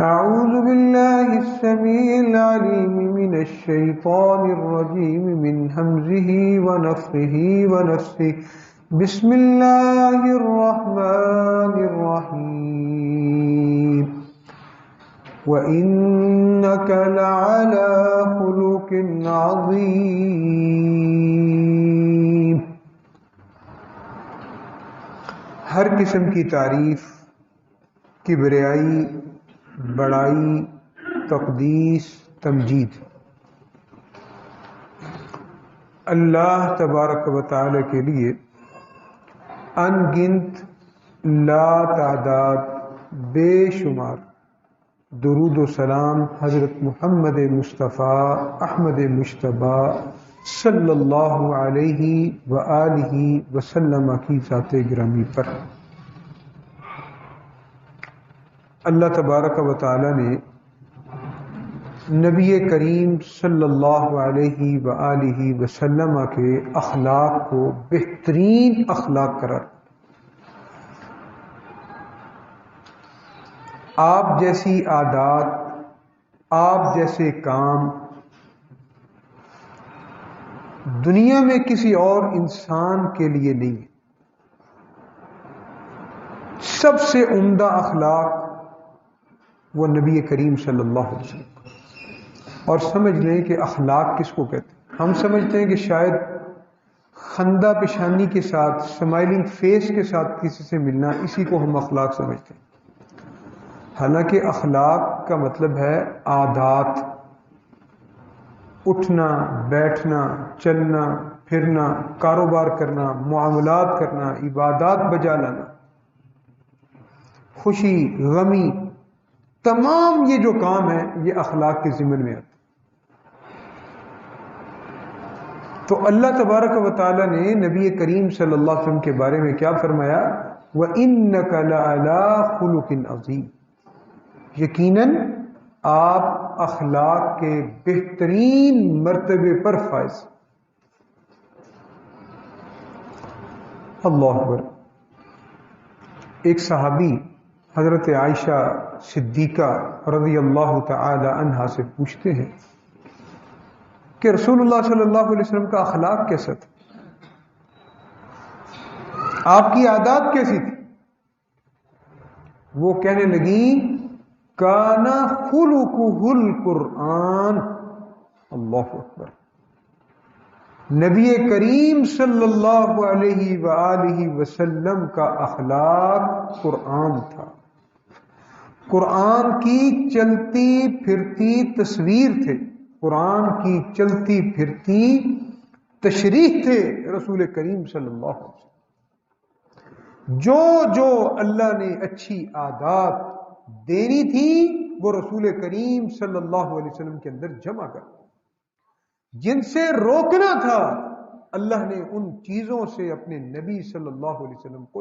أعوذ بالله السميع العليم من الشيطان الرجيم من همزه ونفخه ونفثه بسم الله الرحمن الرحيم وإنك لعلى خلق عظيم۔ ہر قسم کی تعریف، کبریائی، بڑائی، تقدیس، تمجید اللہ تبارک و تعالی کے لیے ان گنت لا تعداد بے شمار درود و سلام حضرت محمد مصطفیٰ احمد مجتبی صلی اللہ علیہ وآلہ وسلم کی ذات گرامی پر۔ اللہ تبارک و تعالی نے نبی کریم صلی اللہ علیہ وآلہ وسلم کے اخلاق کو بہترین اخلاق قرار۔ آپ جیسی عادات، آپ جیسے کام دنیا میں کسی اور انسان کے لیے نہیں ہے۔ سب سے عمدہ اخلاق وہ نبی کریم صلی اللہ علیہ وسلم، اور سمجھ لیں کہ اخلاق کس کو کہتے ہیں۔ ہم سمجھتے ہیں کہ شاید خندہ پیشانی کے ساتھ، سمائلنگ فیس کے ساتھ کسی سے ملنا، اسی کو ہم اخلاق سمجھتے ہیں۔ حالانکہ اخلاق کا مطلب ہے عادات، اٹھنا، بیٹھنا، چلنا، پھرنا، کاروبار کرنا، معاملات کرنا، عبادات بجا لانا، خوشی، غمی، تمام یہ جو کام ہے یہ اخلاق کے ضمن میں آتے۔ تو اللہ تبارک و تعالی نے نبی کریم صلی اللہ علیہ وسلم کے بارے میں کیا فرمایا؟ وَإِنَّكَ لَعَلَىٰ خُلُقٍ عَظِيمٍ، یقیناً آپ اخلاق کے بہترین مرتبے پر فائز۔ اللہ اکبر۔ ایک صحابی حضرت عائشہ صدیقہ رضی اللہ تعالی عنہا سے پوچھتے ہیں کہ رسول اللہ صلی اللہ علیہ وسلم کا اخلاق کیسا تھا، آپ کی عادات کیسی تھی؟ وہ کہنے لگی کان خلقہ القرآن۔ اللہ اکبر۔ نبی کریم صلی اللہ علیہ وآلہ وسلم کا اخلاق قرآن تھا، قرآن کی چلتی پھرتی تصویر تھے، قرآن کی چلتی پھرتی تشریح تھے رسول کریم صلی اللہ علیہ وسلم۔ جو اللہ نے اچھی عادات دینی تھی وہ رسول کریم صلی اللہ علیہ وسلم کے اندر جمع کر، جن سے روکنا تھا اللہ نے ان چیزوں سے اپنے نبی صلی اللہ علیہ وسلم کو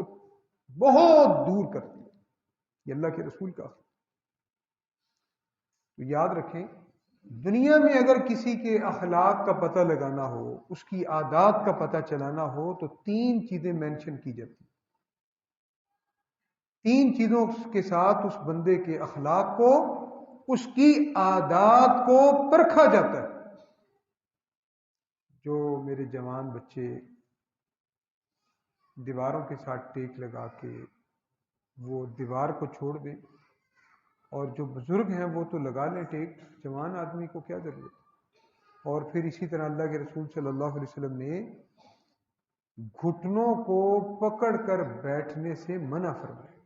بہت دور کر دیا۔ یہ اللہ کے رسول کا تو یاد رکھیں، دنیا میں اگر کسی کے اخلاق کا پتہ لگانا ہو، اس کی عادات کا پتہ چلانا ہو تو تین چیزیں مینشن کی جاتی ہیں۔ تین چیزوں کے ساتھ اس بندے کے اخلاق کو، اس کی عادات کو پرکھا جاتا ہے۔ جو میرے جوان بچے دیواروں کے ساتھ ٹیک لگا کے وہ دیوار کو چھوڑ دیں، اور جو بزرگ ہیں وہ تو لگا لیں ٹیک، جوان آدمی کو کیا ضرورت؟ اور پھر اسی طرح اللہ کے رسول صلی اللہ علیہ وسلم نے گھٹنوں کو پکڑ کر بیٹھنے سے منع فرمایا۔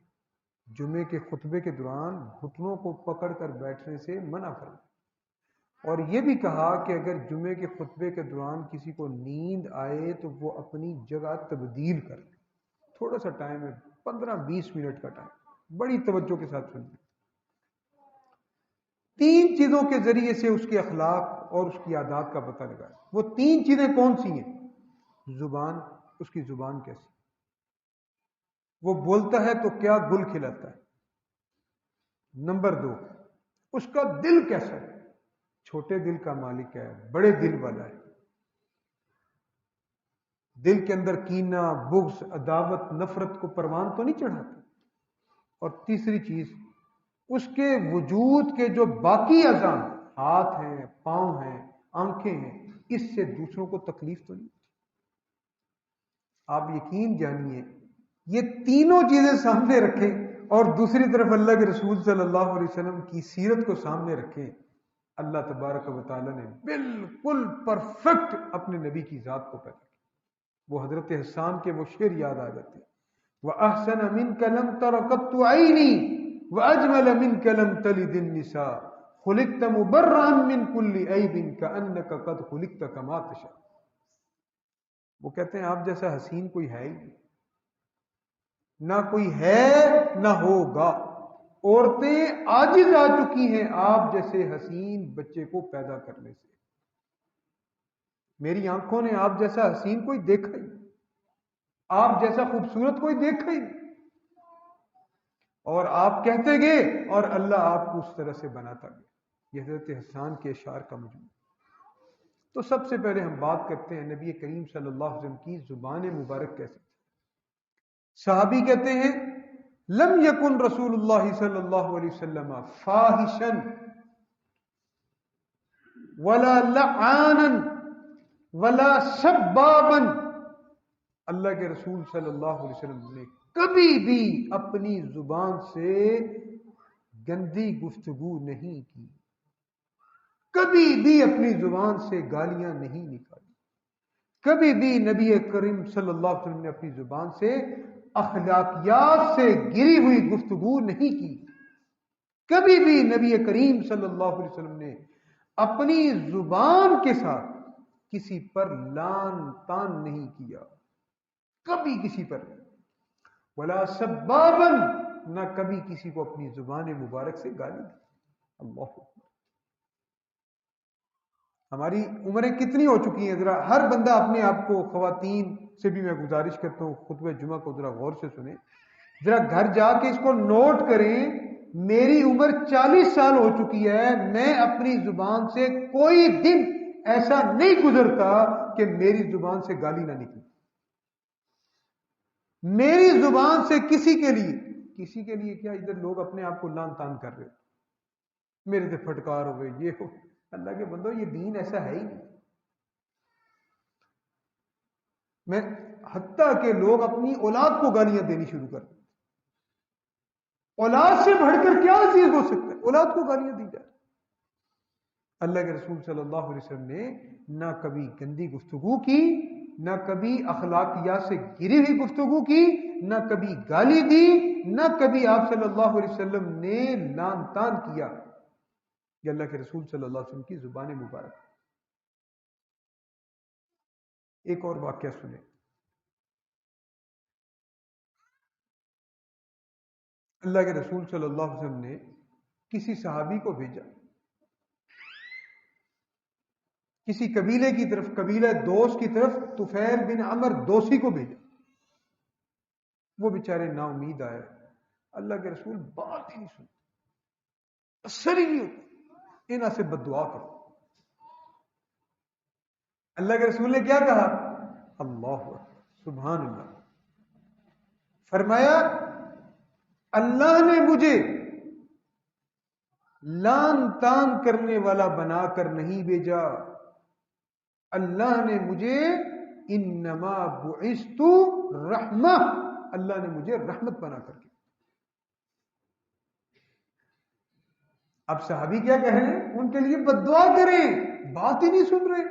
جمعے کے خطبے کے دوران گھٹنوں کو پکڑ کر بیٹھنے سے منع فرمایا، اور یہ بھی کہا کہ اگر جمعے کے خطبے کے دوران کسی کو نیند آئے تو وہ اپنی جگہ تبدیل کر لے۔ تھوڑا سا ٹائم ہے، 15-20 منٹ کا ٹائم، بڑی توجہ کے ساتھ سنیں۔ تین چیزوں کے ذریعے سے اس کے اخلاق اور اس کی عادات کا پتہ لگا۔ وہ تین چیزیں کون سی ہیں؟ زبان، اس کی زبان کیسی، وہ بولتا ہے تو کیا گل کھلاتا ہے۔ نمبر 2، اس کا دل کیسا ہے، چھوٹے دل کا مالک ہے، بڑے دل والا ہے، دل کے اندر کینہ، بغض، عداوت، نفرت کو پروان تو نہیں چڑھاتا۔ اور تیسری چیز، اس کے وجود کے جو باقی اعضاء ہیں، ہاتھ ہیں، پاؤں ہیں، آنکھیں ہیں، اس سے دوسروں کو تکلیف تو نہیں. آپ یقین جانیے یہ تینوں چیزیں سامنے رکھیں اور دوسری طرف اللہ کے رسول صلی اللہ علیہ وسلم کی سیرت کو سامنے رکھیں. اللہ تبارک و تعالیٰ نے بالکل پرفیکٹ اپنے نبی کی ذات کو پیدا کیا. وہ حضرت حسان کے وہ شعر یاد آ جاتے ہیں، وَأَحْسَنَ مِنْكَ لَمْ تَرَ قَطُّ عَيْنِي وَأَجْمَلَ مِنْكَ لَمْ تَلِدِ النِّسَاءُ خُلِقْتَ مُبَرَّأً مِنْ كُلِّ عَيْبٍ كَأَنَّكَ قَدْ خُلِقْتَ كَمَا تَشَاءُ. وہ کہتے ہیں آپ جیسا حسین کوئی ہے ہی نہیں، نہ کوئی ہے نہ ہوگا. عورتیں عاجز آ چکی ہیں آپ جیسے حسین بچے کو پیدا کرنے سے. میری آنکھوں نے آپ جیسا حسین کوئی دیکھا ہی نہیں، آپ جیسا خوبصورت کوئی دیکھا ہی نہیں. اور آپ کہتے گئے اور اللہ آپ کو اس طرح سے بناتا گیا. یہ حضرت حسان کے اشعار کا مجموعہ. تو سب سے پہلے ہم بات کرتے ہیں نبی کریم صلی اللہ علیہ وسلم کی زبان مبارک کیسی تھی. صحابی کہتے ہیں لم یکن رسول اللہ صلی اللہ علیہ وسلم فاحشا ولا لعانا ولا سبابا. اللہ کے رسول صلی اللہ علیہ وسلم نے کبھی بھی اپنی زبان سے گندی گفتگو نہیں کی، کبھی بھی اپنی زبان سے گالیاں نہیں نکالی، کبھی بھی نبی کریم صلی اللہ علیہ وسلم نے اپنی زبان سے اخلاقیات سے گری ہوئی گفتگو نہیں کی. کبھی بھی نبی کریم صلی اللہ علیہ وسلم نے اپنی زبان کے ساتھ کسی پر لان تان نہیں کیا، کبھی کسی پر نہیں. ولا سبابا، نہ کبھی کسی کو اپنی زبان مبارک سے گالی دی. اللہ اکبر. ہماری عمریں کتنی ہو چکی ہیں؟ ذرا ہر بندہ اپنے آپ کو، خواتین سے بھی میں گزارش کرتا ہوں خطبہ جمعہ کو ذرا غور سے سنیں، ذرا گھر جا کے اس کو نوٹ کریں. میری عمر 40 سال ہو چکی ہے، میں اپنی زبان سے کوئی دن ایسا نہیں گزرتا کہ میری زبان سے گالی نہ نکلی. میری زبان سے کسی کے لیے کیا، ادھر لوگ اپنے آپ کو لان تان کر رہے، میرے سے پھٹکار ہوئے، یہ ہو. اللہ کے بندو یہ دین ایسا ہے ہی نہیں. میں حتیٰ کہ لوگ اپنی اولاد کو گالیاں دینی شروع کر دیں. اولاد سے بڑھ کر کیا چیز ہو سکتا ہے؟ اولاد کو گالیاں دی جائے. اللہ کے رسول صلی اللہ علیہ وسلم نے نہ کبھی گندی گفتگو کی، نہ کبھی اخلاقیات سے گری ہوئی گفتگو کی، نہ کبھی گالی دی، نہ کبھی آپ صلی اللہ علیہ وسلم نے لان تان کیا. یہ اللہ کے رسول صلی اللہ علیہ وسلم کی زبان مبارک. ایک اور واقعہ سنیں. اللہ کے رسول صلی اللہ علیہ وسلم نے کسی صحابی کو بھیجا کسی قبیلے کی طرف، قبیلہ دوست کی طرف طفیل بن عمر دوسی کو بھیجا. وہ بیچارے نا امید آئے. اللہ کے رسول بات ہی نہیں سنتے، اثر ہی نہیں ہوتا، انہاں سے بد دعا کرو. اللہ کے رسول نے کیا کہا؟ اللہ اکبر، سبحان اللہ. فرمایا اللہ نے مجھے لان تان کرنے والا بنا کر نہیں بھیجا، اللہ نے مجھے انما بعثت رحمہ، اللہ نے مجھے رحمت بنا کر کے. اب صحابی کیا کہہ رہے ہیں؟ ان کے لیے بد دعا کریں، بات ہی نہیں سن رہے،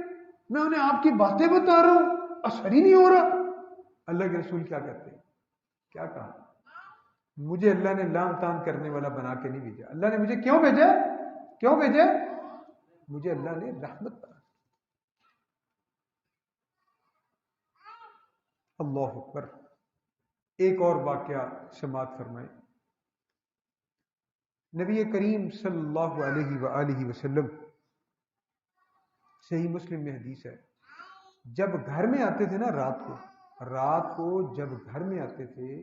میں انہیں آپ کی باتیں بتا رہا ہوں، اثر ہی نہیں ہو رہا. اللہ کے رسول کیا کہتے ہیں؟ کیا کہا؟ مجھے اللہ نے لام تان کرنے والا بنا کے نہیں بھیجا. اللہ نے مجھے کیوں بھیجا؟ کیوں بھیجا؟ مجھے اللہ نے رحمت بنا. اللہ اکبر. ایک اور واقعہ سماعت فرمائیں. نبی کریم صلی اللہ علیہ وآلہ وسلم، صحیح مسلم میں حدیث ہے، جب گھر میں آتے تھے نا رات کو جب گھر میں آتے تھے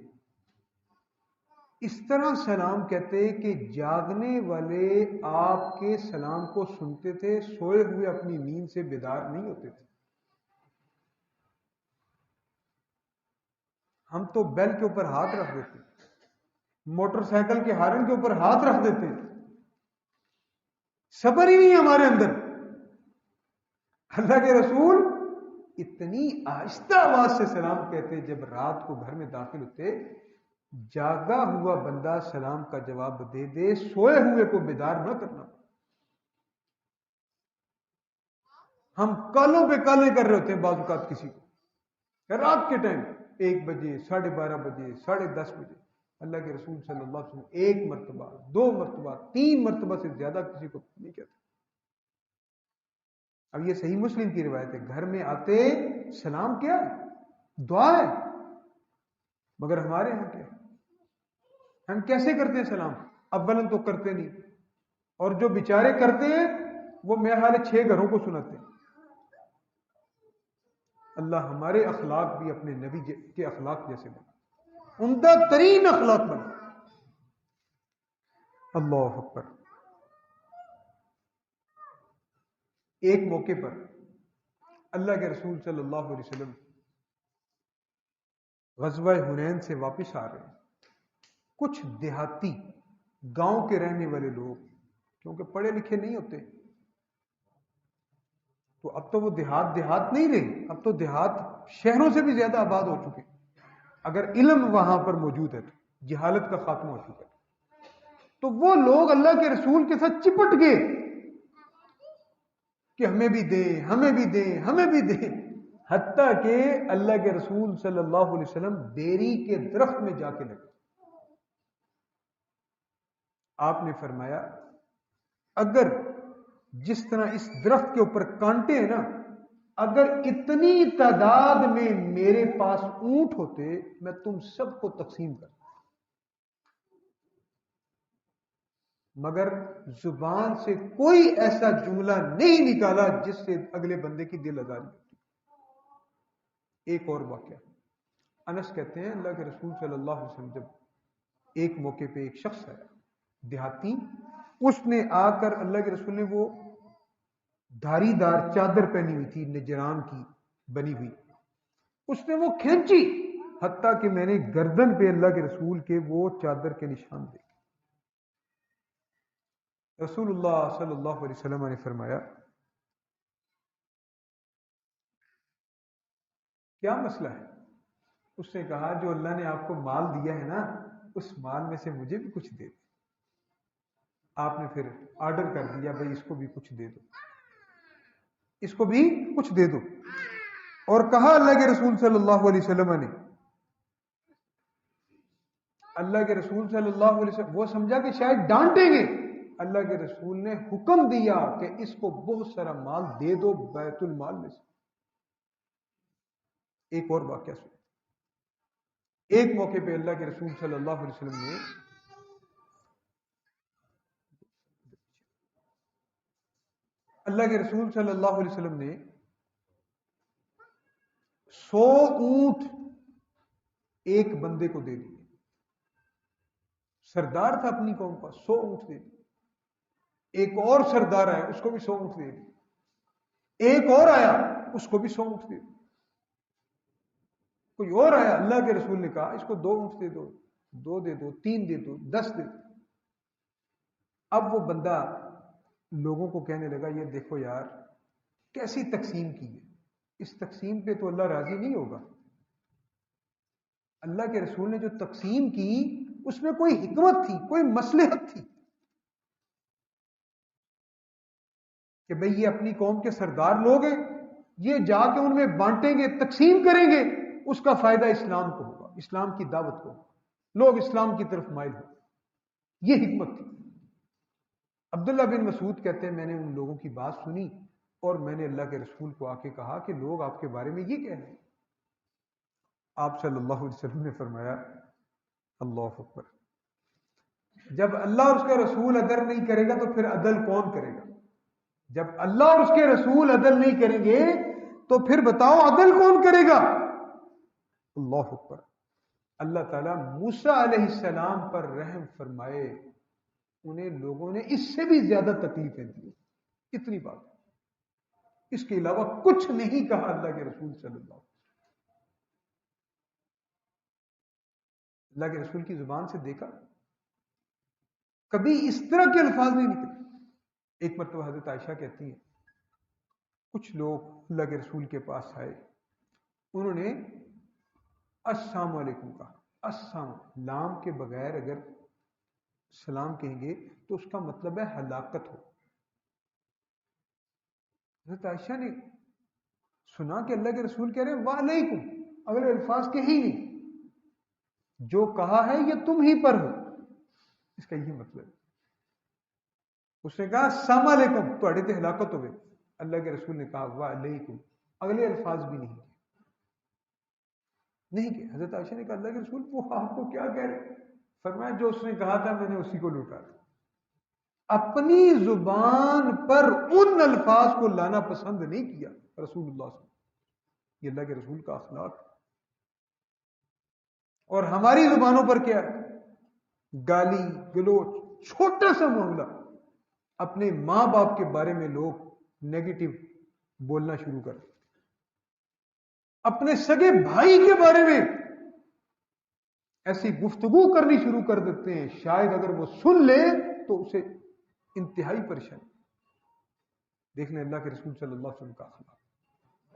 اس طرح سلام کہتے کہ جاگنے والے آپ کے سلام کو سنتے تھے، سوئے ہوئے اپنی نیند سے بیدار نہیں ہوتے تھے. ہم تو بیل کے اوپر ہاتھ رکھ دیتے، موٹر سائیکل کے ہارن کے اوپر ہاتھ رکھ دیتے ہیں. صبر ہی نہیں ہمارے اندر. اللہ کے رسول اتنی آہستہ آواز سے سلام کہتے جب رات کو گھر میں داخل ہوتے. جاگا ہوا بندہ سلام کا جواب دے دے، سوئے ہوئے کو بیدار نہ کرنا. ہم کالوں پہ کالے کر رہے ہوتے ہیں بعض اوقات کسی کو رات کے ٹائم 1 بجے، 12:30 بجے، 10:30 بجے. اللہ کے رسول صلی اللہ علیہ وسلم 1 مرتبہ، 2 مرتبہ، 3 مرتبہ سے زیادہ کسی کو نہیں کہتے. اب یہ صحیح مسلم کی روایت ہے. گھر میں آتے سلام کیا ہے؟ دعا ہے. مگر ہمارے یہاں کیا ہے؟ ہم کیسے کرتے ہیں سلام؟ اولن تو کرتے نہیں، اور جو بیچارے کرتے ہیں وہ میرے خیال ہے 6 گھروں کو سناتے ہیں. اللہ ہمارے اخلاق بھی اپنے نبی کے اخلاق جیسے بنا، عمدہ ترین اخلاق بنا. اللہ اکبر. ایک موقع پر اللہ کے رسول صلی اللہ علیہ وسلم غزوہ حنین سے واپس آ رہے ہیں. کچھ دیہاتی گاؤں کے رہنے والے لوگ، کیونکہ پڑھے لکھے نہیں ہوتے، تو اب تو وہ دیہات نہیں رہے، اب تو دیہات شہروں سے بھی زیادہ آباد ہو چکے. اگر علم وہاں پر موجود ہے تو جہالت کا خاتمہ ہو چکا ہے. تو وہ لوگ اللہ کے رسول کے ساتھ چپٹ گئے کہ ہمیں بھی دے، ہمیں بھی دے، ہمیں بھی دے. حتیٰ کہ اللہ کے رسول صلی اللہ علیہ وسلم بیری کے درخت میں جا کے لگے. آپ نے فرمایا اگر جس طرح اس درخت کے اوپر کانٹے ہیں نا، اگر اتنی تعداد میں میرے پاس اونٹ ہوتے میں تم سب کو تقسیم کرتا. مگر زبان سے کوئی ایسا جملہ نہیں نکالا جس سے اگلے بندے کی دل آزاری ہوتی. ایک اور واقعہ، انس کہتے ہیں اللہ کے رسول صلی اللہ علیہ وسلم جب ایک موقع پہ ایک شخص آیا دیہاتی، اس نے آ کر اللہ کے رسول نے وہ دھاری دار چادر پہنی ہوئی تھی نجران کی بنی ہوئی، اس نے وہ کھینچی، حتیٰ کہ میں نے گردن پہ اللہ کے رسول کے وہ چادر کے نشان دیکھے. رسول اللہ صلی اللہ علیہ وسلم نے فرمایا کیا مسئلہ ہے؟ اس نے کہا جو اللہ نے آپ کو مال دیا ہے نا، اس مال میں سے مجھے بھی کچھ دے دو. آپ نے پھر آرڈر کر دیا بھائی اس کو بھی کچھ دے دو، اس کو بھی کچھ دے دو. اور کہا اللہ کے رسول صلی اللہ علیہ وسلم نے، اللہ کے رسول صلی اللہ علیہ وسلم وہ سمجھا کہ شاید ڈانٹیں گے. اللہ کے رسول نے حکم دیا کہ اس کو بہت سارا مال دے دو بیت المال میں سے. ایک اور واقعہ سن. ایک موقع پہ اللہ کے رسول صلی اللہ علیہ وسلم نے صلی اللہ علیہ وسلم نے 100 اونٹ ایک بندے کو دے دیے. سردار تھا اپنی قوم کا، 100 اونٹ دے دیے. ایک اور سردار آیا، اس کو بھی 100 اونٹ دے دیے. ایک اور آیا، اس کو بھی 100 اونٹ دے دیے. کوئی اور آیا، اللہ کے رسول نے کہا اس کو 2 اونٹ دے دو، 2 دے دو، 3 دے دو، 10 دے دو. اب وہ بندہ لوگوں کو کہنے لگا یہ دیکھو یار کیسی تقسیم کی ہے، اس تقسیم پہ تو اللہ راضی نہیں ہوگا. اللہ کے رسول نے جو تقسیم کی اس میں کوئی حکمت تھی، کوئی مصلحت تھی کہ بھئی یہ اپنی قوم کے سردار لوگ ہیں، یہ جا کے ان میں بانٹیں گے، تقسیم کریں گے، اس کا فائدہ اسلام کو ہوگا، اسلام کی دعوت کو، لوگ اسلام کی طرف مائل ہوں. یہ حکمت تھی. عبداللہ بن مسعود کہتے ہیں میں نے ان لوگوں کی بات سنی اور میں نے اللہ کے رسول کو آ کے کہا کہ لوگ آپ کے بارے میں یہ کہہ رہے ہیں. آپ صلی اللہ علیہ وسلم نے فرمایا اللہ اکبر، جب اللہ اور اس کا رسول عدل نہیں کرے گا تو پھر عدل کون کرے گا؟ جب اللہ اور اس کے رسول عدل نہیں کریں گے تو پھر بتاؤ عدل کون کرے گا؟ اللہ اکبر. اللہ تعالیٰ موسیٰ علیہ السلام پر رحم فرمائے، انہیں لوگوں نے اس سے بھی زیادہ تکلیفیں دی. اتنی بات، اس کے علاوہ کچھ نہیں کہا اللہ کے رسول صلی اللہ علیہ وسلم. اللہ کے رسول کی زبان سے دیکھا کبھی اس طرح کے الفاظ نہیں نکلے۔ ایک مرتبہ حضرت عائشہ کہتی ہیں کچھ لوگ اللہ کے رسول کے پاس آئے، انہوں نے السلام علیکم کہا۔ السلام، لام کے بغیر اگر سلام کہیں گے تو اس کا مطلب ہے ہلاکت ہو۔ حضرت عائشہ نے سنا کہ اللہ کے رسول کہہ رہے ہیں وعلیکم، اگلے الفاظ کے ہی نہیں، جو کہا ہے یہ تم ہی پر ہو، اس کا یہی مطلب ہے۔ اس نے کہا السلام علیکم تھوڑے تے ہلاکت ہوئے، اللہ کے رسول نے کہا وعلیکم، اگلے الفاظ بھی نہیں کہ حضرت عائشہ نے کہا اللہ کے رسول وہ آپ کو کیا کہہ رہے؟ فرمایا جو اس نے کہا تھا میں نے اسی کو لوٹا تھا۔ اپنی زبان پر ان الفاظ کو لانا پسند نہیں کیا رسول اللہ صلی اللہ علیہ وسلم۔ یہ اللہ کے رسول کا اخلاق۔ اور ہماری زبانوں پر کیا ہے؟ گالی گلوچ، چھوٹا سا معاملہ، اپنے ماں باپ کے بارے میں لوگ نیگیٹو بولنا شروع کر، اپنے سگے بھائی کے بارے میں ایسی گفتگو کرنی شروع کر دیتے ہیں، شاید اگر وہ سن لے تو اسے انتہائی پریشانی۔ دیکھ لیں اللہ کے رسول صلی اللہ علیہ وسلم کا اخلاق۔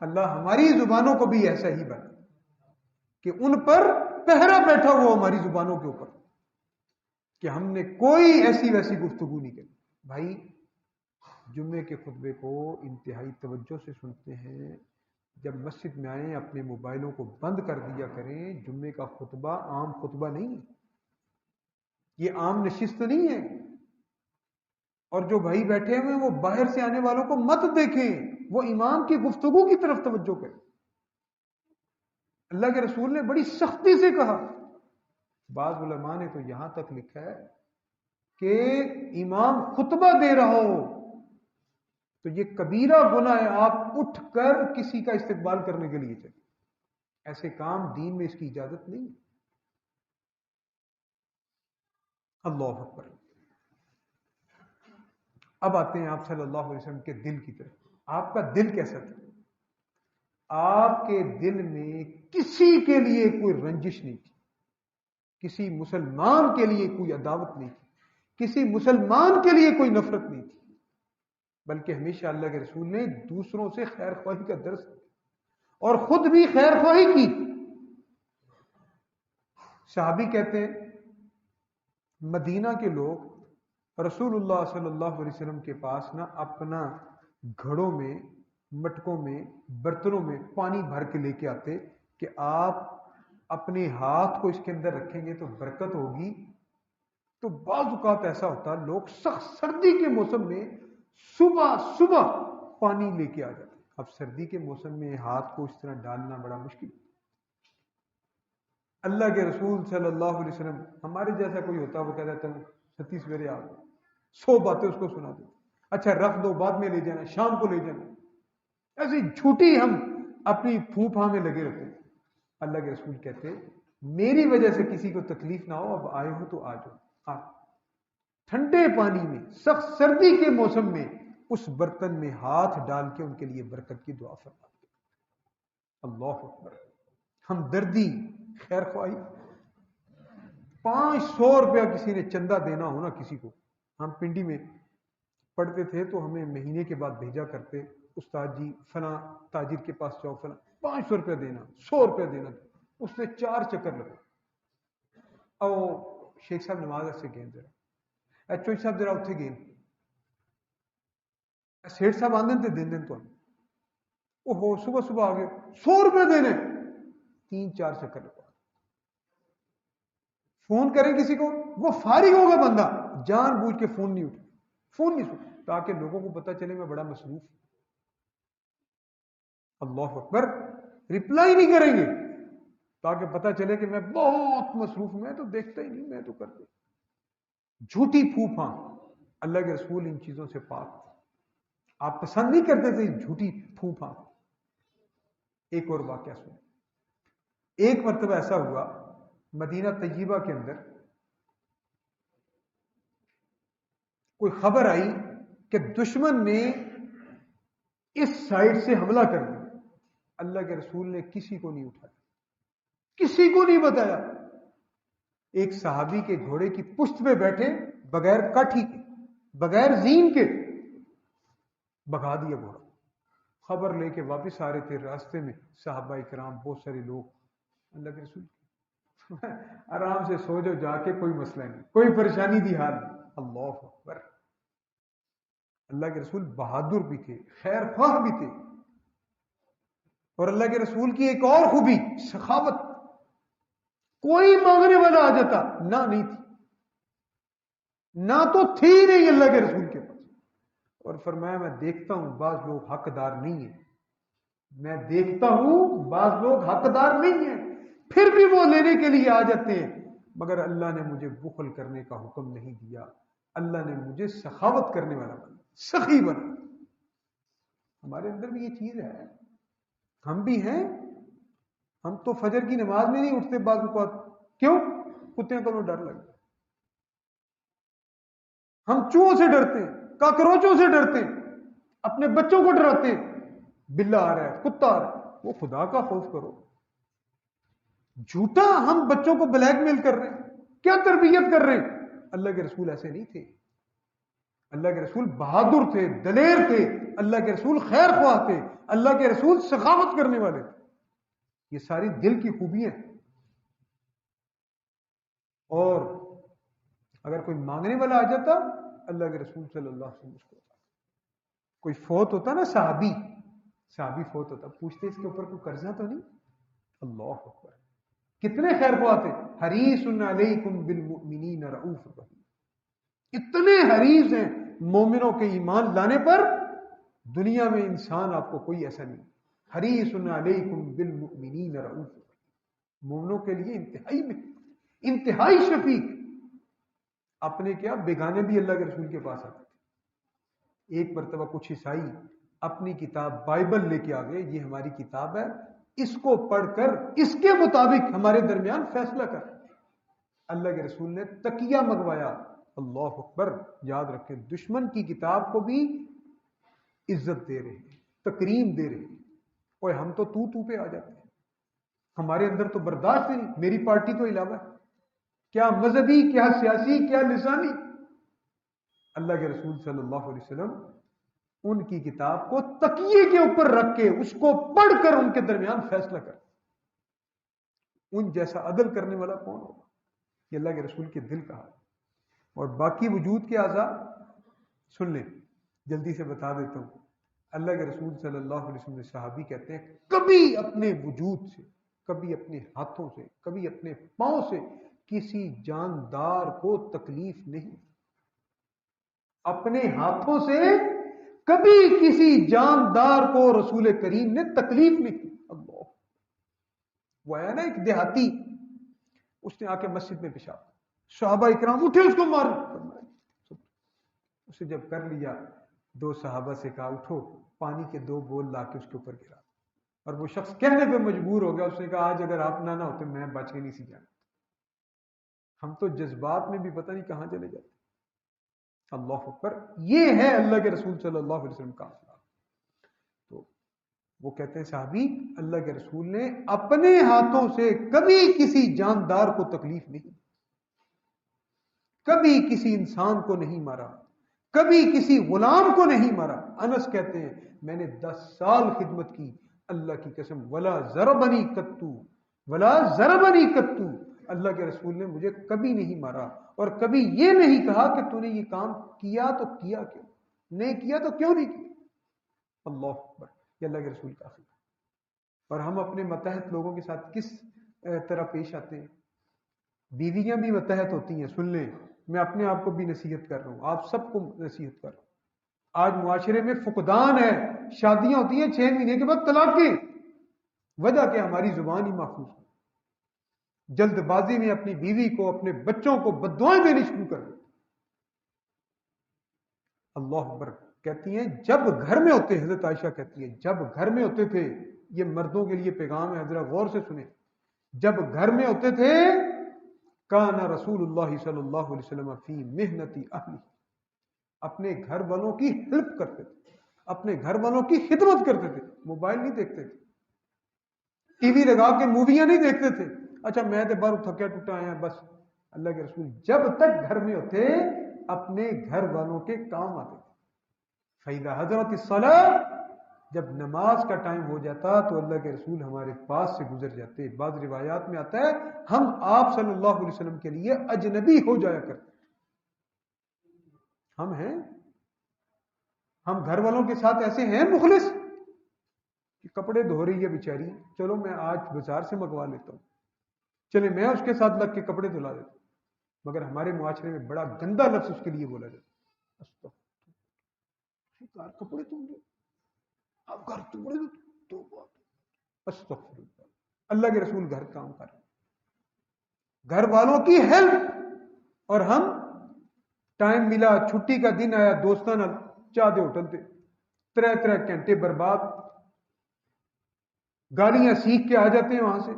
اللہ ہماری زبانوں کو بھی ایسا ہی بنا کہ ان پر پہرا بیٹھا ہوا ہماری زبانوں کے اوپر، کہ ہم نے کوئی ایسی ویسی گفتگو نہیں کی۔ بھائی جمعے کے خطبے کو انتہائی توجہ سے سنتے ہیں، جب مسجد میں آئیں اپنے موبائلوں کو بند کر دیا کریں۔ جمعے کا خطبہ عام خطبہ نہیں، یہ عام نشست نہیں ہے۔ اور جو بھائی بیٹھے ہوئے وہ باہر سے آنے والوں کو مت دیکھیں، وہ امام کی گفتگو کی طرف توجہ کریں۔ اللہ کے رسول نے بڑی سختی سے کہا، بعض علماء نے تو یہاں تک لکھا ہے کہ امام خطبہ دے رہا ہو تو یہ کبیرہ گناہ ہے، آپ اٹھ کر کسی کا استقبال کرنے کے لیے چلیں۔ ایسے کام دین میں اس کی اجازت نہیں۔ اللہ اکبر۔ اب آتے ہیں آپ صلی اللہ علیہ وسلم کے دل کی طرف۔ آپ کا دل کیسا تھا؟ آپ کے دل میں کسی کے لیے کوئی رنجش نہیں تھی، کسی مسلمان کے لیے کوئی عداوت نہیں تھی، کسی مسلمان کے لیے کوئی نفرت نہیں تھی، بلکہ ہمیشہ اللہ کے رسول نے دوسروں سے خیر خواہی کا درس دیا اور خود بھی خیر خواہی کی۔ صحابی کہتے ہیں مدینہ کے لوگ رسول اللہ صلی اللہ علیہ وسلم کے پاس نہ اپنا گھڑوں میں، مٹکوں میں، برتنوں میں پانی بھر کے لے کے آتے کہ آپ اپنے ہاتھ کو اس کے اندر رکھیں گے تو برکت ہوگی۔ تو بعض اوقات ایسا ہوتا لوگ سخت سردی کے موسم میں صبح صبح پانی لے کے آ جاتے۔ اب سردی کے موسم میں ہاتھ کو اس طرح ڈالنا بڑا مشکل۔ اللہ کے رسول صلی اللہ علیہ وسلم، ہمارے جیسا کوئی ہوتا وہ کہتا تھا چھتی سویرے آ گئے، 100 باتیں اس کو سنا دو، اچھا رکھ دو بعد میں لے جانا، شام کو لے جانا۔ ایسی جھوٹی ہم اپنی پھوں پھاں میں لگے رہتے ہیں۔ اللہ کے رسول کہتے میری وجہ سے کسی کو تکلیف نہ ہو، اب آئے ہو تو آ جاؤ۔ آپ ٹھنڈے پانی میں سخت سردی کے موسم میں اس برتن میں ہاتھ ڈال کے ان کے لیے برکت کی دعا فرماتے۔ اللہ اکبر۔ ہمدردی، خیر خواہی۔ 500 روپیہ کسی نے چندہ دینا ہو نا کسی کو، ہم پنڈی میں پڑھتے تھے تو ہمیں مہینے کے بعد بھیجا کرتے، استاد جی فلاں تاجر کے پاس جاؤ، فلاں 500 روپیہ دینا، 100 روپیہ دینا، اس نے 4 چکر لگا۔ او شیخ صاحب نماز سے گئے ذرا، ایچو صاحب ذرا اتنے گئے، سیٹھ صاحب آندے تھے دن دن تو اوہو صبح صبح آ گئے 100 روپے دینے، 3-4 چکر لگا۔ فون کریں کسی کو، وہ فارغ ہوگا بندہ، جان بوجھ کے فون نہیں اٹھا، فون نہیں سنا تاکہ لوگوں کو پتا چلے میں بڑا مصروف۔ اللہ اکبر۔ رپلائی نہیں کریں گے تاکہ پتا چلے کہ میں بہت مصروف ہوں، میں تو دیکھتا ہی نہیں، میں تو کرتا ہی۔ جھوٹی پھوپھاں، اللہ کے رسول ان چیزوں سے پاک، آپ پسند نہیں کرتے تھے جھوٹی پھوپھاں۔ ایک اور واقعہ سنیں۔ ایک مرتبہ ایسا ہوا مدینہ طیبہ کے اندر کوئی خبر آئی کہ دشمن نے اس سائڈ سے حملہ کر دیا۔ اللہ کے رسول نے کسی کو نہیں اٹھایا، کسی کو نہیں بتایا۔ ایک صحابی کے گھوڑے کی پشت پہ بیٹھے، بغیر کاٹھی کے، بغیر زین کے بگا دیا گھوڑا۔ خبر لے کے واپس آ رہے تھے، راستے میں صحابہ کرام بہت سارے لوگ، اللہ کے رسول آرام سے سو جاؤ جا کے، کوئی مسئلہ نہیں، کوئی پریشانی دی حال نہیں۔ اللہ اکبر۔ اللہ کے رسول بہادر بھی تھے، خیر خواہ بھی تھے، اور اللہ کے رسول کی ایک اور خوبی سخاوت، کوئی مانگنے والا آ جاتا نہ نہیں تھی، نہ تو تھی نہیں اللہ کے رسول کے پاس، اور فرمایا میں دیکھتا ہوں بعض لوگ حقدار نہیں ہیں، میں دیکھتا ہوں بعض لوگ حقدار نہیں ہیں، پھر بھی وہ لینے کے لیے آ جاتے ہیں، مگر اللہ نے مجھے بخل کرنے کا حکم نہیں دیا، اللہ نے مجھے سخاوت کرنے والا بنا، سخی بنا۔ ہمارے اندر بھی یہ چیز ہے، ہم بھی ہیں، ہم تو فجر کی نماز میں نہیں اٹھتے بعض اوقات، کیوں؟ کتوں کو ڈر لگتا، ہم چوہوں سے ڈرتے ہیں، کاکروچوں سے ڈرتے ہیں، اپنے بچوں کو ڈراتے ہیں، بلا آ رہا ہے، کتا آ رہا ہے، وہ خدا کا خوف کرو۔ جھوٹا ہم بچوں کو بلیک میل کر رہے ہیں، کیا تربیت کر رہے ہیں؟ اللہ کے رسول ایسے نہیں تھے، اللہ کے رسول بہادر تھے، دلیر تھے، اللہ کے رسول خیر خواہ تھے، اللہ کے رسول سخاوت کرنے والے تھے۔ یہ ساری دل کی خوبیاں ہیں۔ اور اگر کوئی مانگنے والا آ جاتا، اللہ کے رسول صلی اللہ علیہ وسلم اس کو کوئی فوت ہوتا نا، صحابی فوت ہوتا، پوچھتے اس کے اوپر کوئی قرضہ تو نہیں؟ اللہ اکبر، کتنے خیر خواہ تھے، حریص علیکم بالمؤمنین رؤوف رحیم، اتنے حریص ہیں مومنوں کے ایمان لانے پر، دنیا میں انسان آپ کو کوئی ایسا نہیں، حریص علیکم بالمؤمنین رؤوف رحیم، مومنوں کے لیے انتہائی شفیق، اپنے کیا بیگانے بھی اللہ کے رسول کے پاس آتے تھے۔ ایک مرتبہ کچھ عیسائی اپنی کتاب بائبل لے کے آ گئے، یہ ہماری کتاب ہے، اس کو پڑھ کر اس کے مطابق ہمارے درمیان فیصلہ کر۔ اللہ کے رسول نے تکیہ منگوایا۔ اللہ اکبر، یاد رکھیں دشمن کی کتاب کو بھی عزت دے رہے ہیں، تکریم دے رہے ہیں، اور ہم تو پہ آ جاتے ہیں، ہمارے اندر تو برداشت نہیں، میری پارٹی تو علاوہ ہے، کیا مذہبی، کیا سیاسی، کیا لسانی۔ اللہ کے رسول صلی اللہ علیہ وسلم ان کی کتاب کو تکیے کے اوپر رکھ کے اس کو پڑھ کر ان کے درمیان فیصلہ کر۔ ان جیسا عدل کرنے والا کون ہوگا؟ یہ اللہ کے رسول کے دل کا ہے۔ اور باقی وجود کے اعضاء سن لیں، جلدی سے بتا دیتا ہوں۔ اللہ کے رسول صلی اللہ علیہ وسلم صحابی کہتے ہیں کبھی اپنے وجود سے، کبھی اپنے ہاتھوں سے، کبھی اپنے پاؤں سے کسی جاندار کو تکلیف نہیں، اپنے ہاتھوں سے کبھی کسی جاندار کو رسول کریم نے تکلیف نہیں کی۔ اللہ، وہ آیا نا ایک دیہاتی، اس نے آ کے مسجد میں پیشاب، صحابہ اکرام اٹھے اس کو مار، اسے جب کر لیا، دو صحابہ سے کہا اٹھو، پانی کے 2 بول لا کے اس کے اوپر گرا، اور وہ شخص کہنے پہ مجبور ہو گیا، اس نے کہا آج اگر آپ نہ ہوتے میں بچ کے نہیں سی جانا۔ ہم تو جذبات میں بھی پتہ نہیں کہاں چلے جاتے۔ اللہ اکبر، یہ ہے اللہ کے رسول صلی اللہ علیہ وسلم کا اخلاق۔ تو وہ کہتے ہیں صحابی، اللہ کے رسول نے اپنے ہاتھوں سے کبھی کسی جاندار کو تکلیف نہیں، کبھی کسی انسان کو نہیں مارا، کبھی کسی غلام کو نہیں مارا۔ انس کہتے ہیں میں نے 10 سال خدمت کی، اللہ کی قسم، ولا ضربنی قطو، ولا ضربنی قطو، اللہ کے رسول نے مجھے کبھی نہیں مارا، اور کبھی یہ نہیں کہا کہ تو نے یہ کام کیا تو کیا کیوں، نہیں کیا تو کیوں نہیں کیا۔ اللہ اکبر، یہ اللہ کے رسول کا اخلاق۔ اور ہم اپنے متحد لوگوں کے ساتھ کس طرح پیش آتے ہیں؟ بیویاں بھی متحد ہوتی ہیں، سن لیں، میں اپنے آپ کو بھی نصیحت کر رہا ہوں، آپ سب کو نصیحت کر رہا ہوں۔ آج معاشرے میں فقدان ہے، شادیاں ہوتی ہیں 6 مہینے کے بعد طلاقیں، وجہ کہ ہماری زبان ہی محفوظ ہے، جلد بازی میں اپنی بیوی کو، اپنے بچوں کو بددعائیں دینی شروع کر دیں۔ اللہ اکبر، کہتی ہیں جب گھر میں ہوتے، حضرت عائشہ کہتی ہے جب گھر میں ہوتے تھے، یہ مردوں کے لیے پیغام ہے، ذرا غور سے سنیں، جب گھر میں ہوتے تھے کان رسول اللہ صلی اللہ علیہ وسلم فی محنتی اہلی، اپنے گھر والوں کی ہیلپ کرتے تھے، اپنے گھر والوں کی خدمت کرتے تھے، موبائل نہیں دیکھتے تھے، ٹی وی لگا کے موویاں نہیں دیکھتے تھے، اچھا میں تو باہر تھکیا ٹوٹا آیا بس۔ اللہ کے رسول جب تک گھر میں ہوتے اپنے گھر والوں کے کام آتے تھے. فَإِذَا حَضَرَتِ الصَّلَاةُ، جب نماز کا ٹائم ہو جاتا تو اللہ کے رسول ہمارے پاس سے گزر جاتے. بعض روایات میں آتا ہے ہم آپ صلی اللہ علیہ وسلم کے لیے اجنبی ہو جایا کرتے. ہم ہیں، ہم گھر والوں کے ساتھ ایسے ہیں مخلص کہ کپڑے دھو رہی ہے بیچاری، چلو میں آج بازار سے منگوا لیتا ہوں، چلے میں اس کے ساتھ لگ کے کپڑے دھلا دیتا ہوں. مگر ہمارے معاشرے میں بڑا گندا لفظ اس کے لیے بولا جاتا ہے، کپڑے تم دو، اب گھر کپڑے دو. استغفر اللہ. اللہ کے رسول گھر کام کر رہے، گھر والوں کی ہیلپ، اور ہم ٹائم ملا، چھٹی کا دن آیا، دوستانہ چاہ دے ہوٹل تے 3 گھنٹے برباد، گالیاں سیکھ کے آ جاتے ہیں وہاں سے،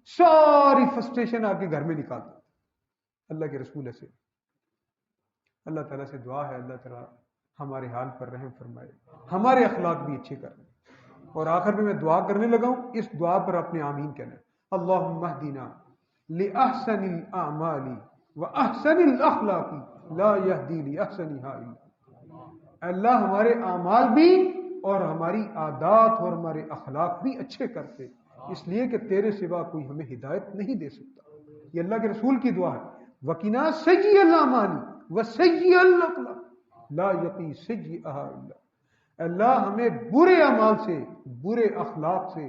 ساری فرسٹریشن آپ کے گھر میں نکالتے. اللہ کے رسول ایسے. اللہ تعالیٰ سے دعا ہے اللہ تعالیٰ ہمارے حال پر رحم فرمائے، ہمارے اخلاق بھی اچھے کریں. اور آخر میں دعا کرنے لگا ہوں، اس دعا پر اپنے آمین کہنا ہے. اللہم اہدنا لأحسن الاعمال واحسن الاخلاق لا یہدی لأحسنها الا انت. اللہ ہمارے اعمال بھی اور ہماری عادات اور ہمارے اخلاق بھی اچھے کرتے، اس لیے کہ تیرے سوا کوئی ہمیں ہدایت نہیں دے سکتا. یہ اللہ کے رسول کی دعا ہے. وقنا سیئ الاعمال وسیئ الاخلاق لا یقی سیئھا الا. اللہ ہمیں برے اعمال سے، برے اخلاق سے،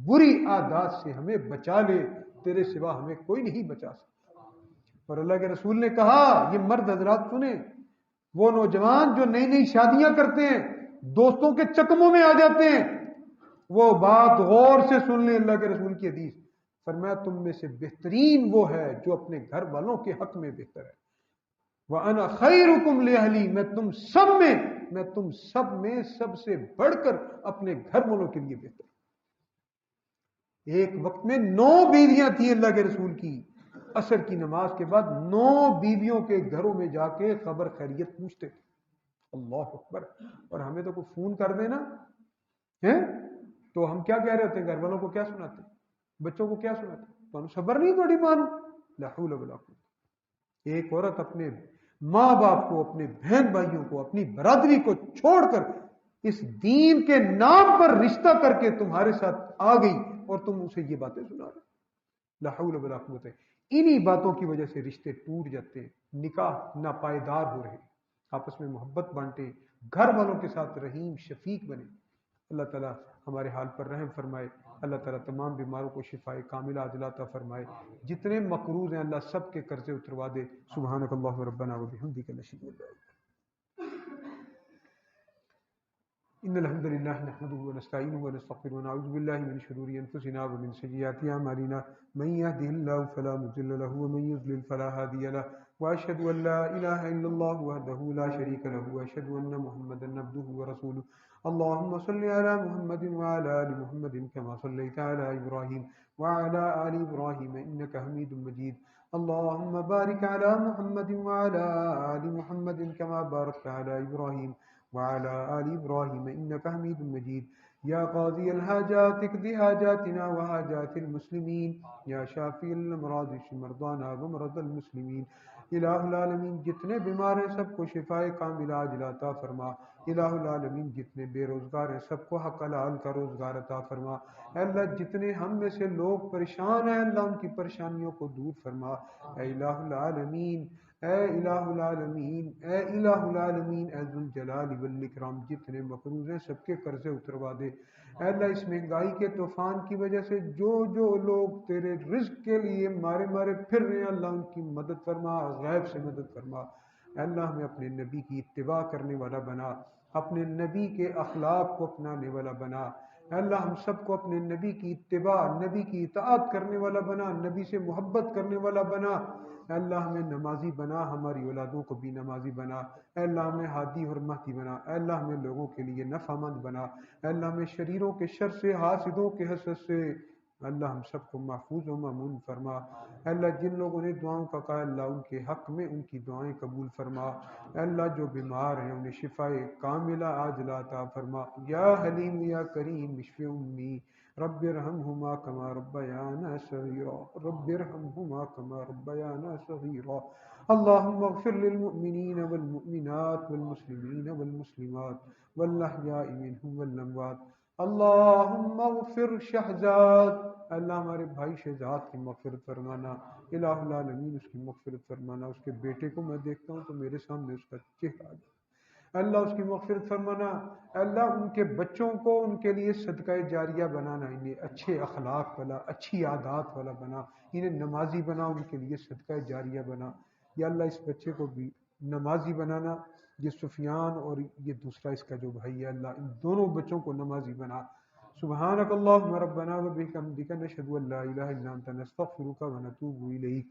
بری عادات سے ہمیں بچا لے، تیرے سوا ہمیں کوئی نہیں بچا سکتا. اور اللہ کے رسول نے کہا، یہ مرد حضرات سنیں، وہ نوجوان جو نئی نئی شادیاں کرتے ہیں، دوستوں کے چکموں میں آ جاتے ہیں، وہ بات غور سے سن لیں. اللہ کے رسول کی حدیث فرمایا تم میں سے بہترین وہ ہے جو اپنے گھر والوں کے حق میں بہتر ہے. وَأَنَا خَيْرُكُمْ لِأَهْلِي، میں تم سب میں سب سے بڑھ کر اپنے گھر والوں کے لیے بہتر. ایک وقت میں 9 بیویاں تھیں اللہ کے رسول کی. عصر کی نماز کے بعد 9 بیویوں کے گھروں میں جا کے خبر خیریت پوچھتے تھے. اللہ اکبر. اور ہمیں تو کوئی فون کر دینا ہے تو ہم کیا کہہ رہے ہوتے ہیں، گھر والوں کو کیا سناتے، بچوں کو کیا سناتے، تو صبر نہیں تھوڑی مانو. لا حول ولا قوت. ایک عورت اپنے ماں باپ کو، اپنے بہن بھائیوں کو، اپنی برادری کو چھوڑ کر اس دین کے نام پر رشتہ کر کے تمہارے ساتھ آ گئی اور تم اسے یہ باتیں سنا رہے. لا حول ولا قوت. انہی باتوں کی وجہ سے رشتے ٹوٹ جاتے ہیں، نکاح ناپائیدار ہو رہے. آپس میں محبت بانٹے، گھر والوں کے ساتھ رحیم شفیق بنے. اللہ تعالیٰ ہمارے حال پر رحم فرمائے. اللہ تعالیٰ تمام بیماروں کو شفائے کاملہ عاجلہ عطا فرمائے. جتنے مقروض ہیں اللہ سب کے قرضے اتروا دے. سبحانک اللہم ربنا و بحمدک نشہد ان لا الہ إن الحمد لله نحمده ونستعينه ونستغفره ونعوذ بالله من شرور أنفسنا ومن سيئات أعمالنا من يهده الله فلا مضل له ومن يضلل فلا هادي له وأشهد أن لا إله إلا الله وحده لا شريك له وأشهد أن محمدا عبده ورسوله. اللهم صل على محمد وعلى آل محمد كما صليت على إبراهيم وعلى آل إبراهيم إنك حميد مجيد. اللهم بارك على محمد وعلى آل محمد كما باركت على إبراهيم وعلى آل إبراهيم إنك حميد مجيد. يا قاضي الحاجات اقض حاجاتنا وحاجات المسلمين. يا شافي الأمراض اشف مرضانا ومرضى المسلمين. الہ العالمین جتنے بیمار ہیں سب کو شفاء کاملہ عاجلہ عطا فرما. الہ العالمین جتنے بے روزگار ہیں سب کو حق حلال کا روزگار عطا فرما. اے اللہ جتنے ہم میں سے لوگ پریشان ہیں اللہ ان کی پریشانیوں کو دور فرما. اے الہ العالمین، اے الہ العالمین، اے الہ العالمین، اے ذوالجلال والاکرام جتنے مقروض ہیں سب کے قرضے اتروا دے. اے اللہ اس مہنگائی کے طوفان کی وجہ سے جو لوگ تیرے رزق کے لیے مارے پھر رہے ہیں اللہ ان کی مدد فرما، غیب سے مدد فرما. اے اللہ ہمیں اپنے نبی کی اتباع کرنے والا بنا، اپنے نبی کے اخلاق کو اپنانے والا بنا. اے اللہ ہم سب کو اپنے نبی کی اتباع، نبی کی اطاعت کرنے والا بنا، نبی سے محبت کرنے والا بنا. اے اللہ ہمیں نمازی بنا، ہماری اولادوں کو بھی نمازی بنا. اے اللہ ہمیں ہادی اور مہدی بنا. اے اللہ ہمیں لوگوں کے لیے نفع مند بنا. اے اللہ ہمیں شریروں کے شر سے، حاسدوں کے حسد سے اللہ ہم سب کو محفوظ و مامون فرما۔ اے اللہ جن لوگوں نے دعاؤں کا کہا اللہ ان کے حق میں ان کی دعائیں قبول فرما۔ اے اللہ جو بیمار ہیں انہیں شفائے کاملہ عاجلہ عطا فرما۔ یا حلیم یا کریم اشف امی رب ارحمہما کما ربیانا صغیرا، رب ارحمہما کما ربیانا صغیرا۔ اللہم اغفر للمؤمنین والمؤمنات والمسلمین والمسلمات والاحیاء منہم والاموات۔ اللہم اغفر شہزاد، اللہ ہمارے بھائی شہزاد کی مغفرت فرمانا، الہ العالمین اس کی مغفرت فرمانا۔ اس کے بیٹے کو میں دیکھتا ہوں تو میرے سامنے اس کا چہرہ آ جاتا ہے، اللہ اس کی مغفرت فرمانا۔ اللہ ان کے بچوں کو ان کے لیے صدقہ جاریہ بنانا، انہیں اچھے اخلاق والا، اچھی عادات والا بنا، انہیں نمازی بنا، ان کے لیے صدقہ جاریہ بنا۔ یا اللہ اس بچے کو بھی نمازی بنانا، یہ سفیان اور یہ دوسرا اس کا جو بھائی ہے، اللہ ان دونوں بچوں کو نمازی بنا۔ سبحانک اللہم ربنا و بحمدک نشہد ان لا الہ الا انت نستغفرک و نتوب الیک۔